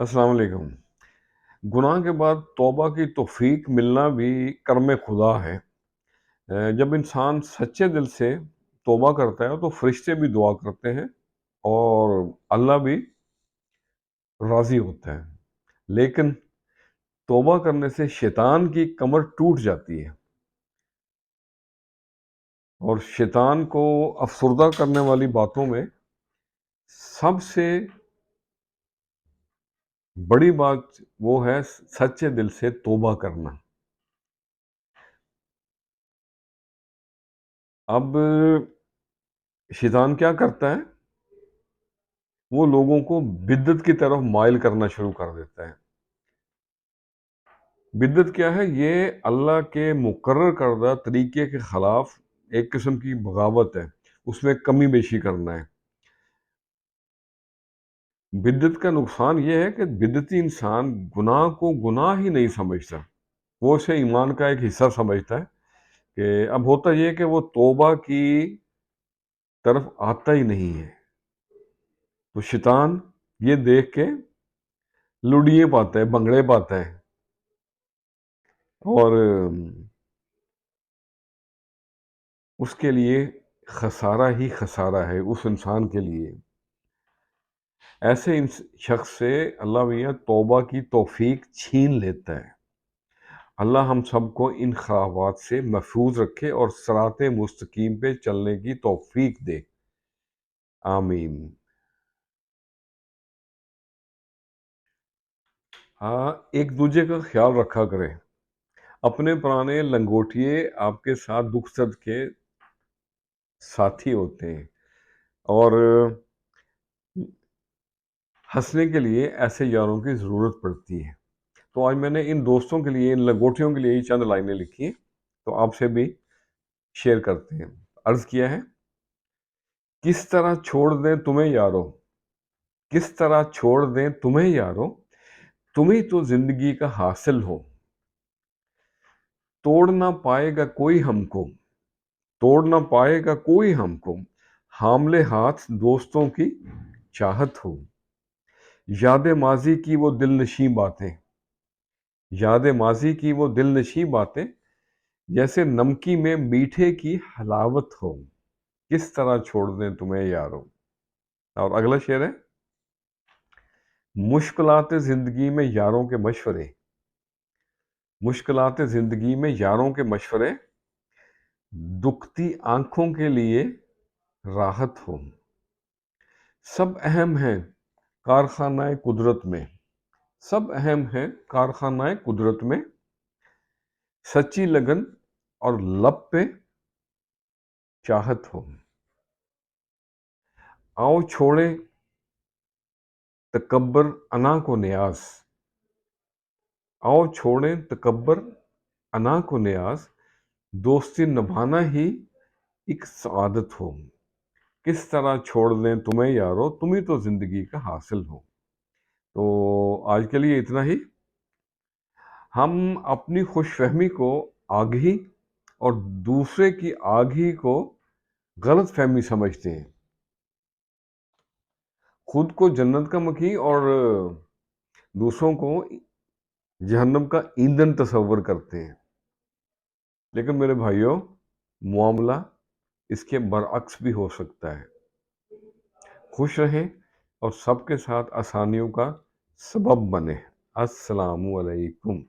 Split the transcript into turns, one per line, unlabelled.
अस्सलाम वालेकुम। गुनाह के बाद तौबा की तौफीक मिलना भी कर्म खुदा है। जब इंसान सच्चे दिल से तौबा करता है तो फरिश्ते भी दुआ करते हैं और अल्लाह भी राज़ी होता है। लेकिन तौबा करने से शैतान की कमर टूट जाती है और शैतान को अफसरदा करने वाली बातों में सबसे बड़ी बात वो है सच्चे दिल से तौबा करना। अब शैतान क्या करता है? वो लोगों को बिद्दत की तरफ माइल करना शुरू कर देता है। बिद्दत क्या है? ये अल्लाह के मुकर्रर करदा तरीके के खिलाफ एक किस्म की बगावत है, उसमें कमी बेशी करना है। बिद्दत का नुकसान ये है कि बिद्दती इंसान गुनाह को गुनाह ही नहीं समझता, वो उसे ईमान का एक हिस्सा समझता है। कि अब होता ये है कि वो तौबा की तरफ आता ही नहीं है, तो शैतान ये देख के लुढ़िए पाता है, बंगड़े पाता है और उसके लिए खसारा ही खसारा है उस इंसान के लिए। ऐसे शख्स से अल्लाह मियाँ तौबा की तौफीक छीन लेता है। अल्लाह हम सबको इन खराबात से महफूज रखे और सराते मुस्तकीम पे चलने की तौफीक दे। आमीन। हाँ, एक दूजे का ख्याल रखा करें। अपने पुराने लंगोटिए आपके साथ दुख दर्द के साथी होते हैं और हंसने के लिए ऐसे यारों की ज़रूरत पड़ती है। तो आज मैंने इन दोस्तों के लिए, इन लंगोटियों के लिए ही चंद लाइनें लिखी हैं, तो आपसे भी शेयर करते हैं। अर्ज़ किया है, किस तरह छोड़ दें तुम्हें यारो, किस तरह छोड़ दें तुम्हें यारो, तुम ही तो ज़िंदगी का हासिल हो। तोड़ ना पाएगा कोई हमको, तोड़ ना पाएगा कोई हमको, हामले हाथ दोस्तों की चाहत हो। याद माजी की वो दिलनशी बातें, याद माजी की वो दिलनशी बातें, जैसे नमकी में मीठे की हलावत हो। किस तरह छोड़ दें तुम्हें यारो। और अगला शेर है, मुश्किलात ज़िंदगी में यारों के मशवरे, मुश्किलात ज़िंदगी में यारों के मशवरे, दुखती आंखों के लिए राहत हो। सब अहम है कारखानाए कुदरत में, सब अहम है कारखानाए कुदरत में, सच्ची लगन और लब पे चाहत हो। आओ छोड़े तकब्बर अना को न्याज, आओ छोड़ें तकब्बर अना को न्याज, दोस्ती निभाना ही एक सआदत हो। किस तरह छोड़ दें तुम्हें यारो, तुम ही तो जिंदगी का हासिल हो। तो आज के लिए इतना ही। हम अपनी खुशफहमी को आगही और दूसरे की आगही को गलत फहमी समझते हैं, खुद को जन्नत का मखी और दूसरों को जहन्नम का ईंधन तस्वर करते हैं। लेकिन मेरे भाइयों, मामला इसके बरअक्स भी हो सकता है। खुश रहें और सबके साथ आसानियों का सबब बने। अस्सलामु अलैकुम।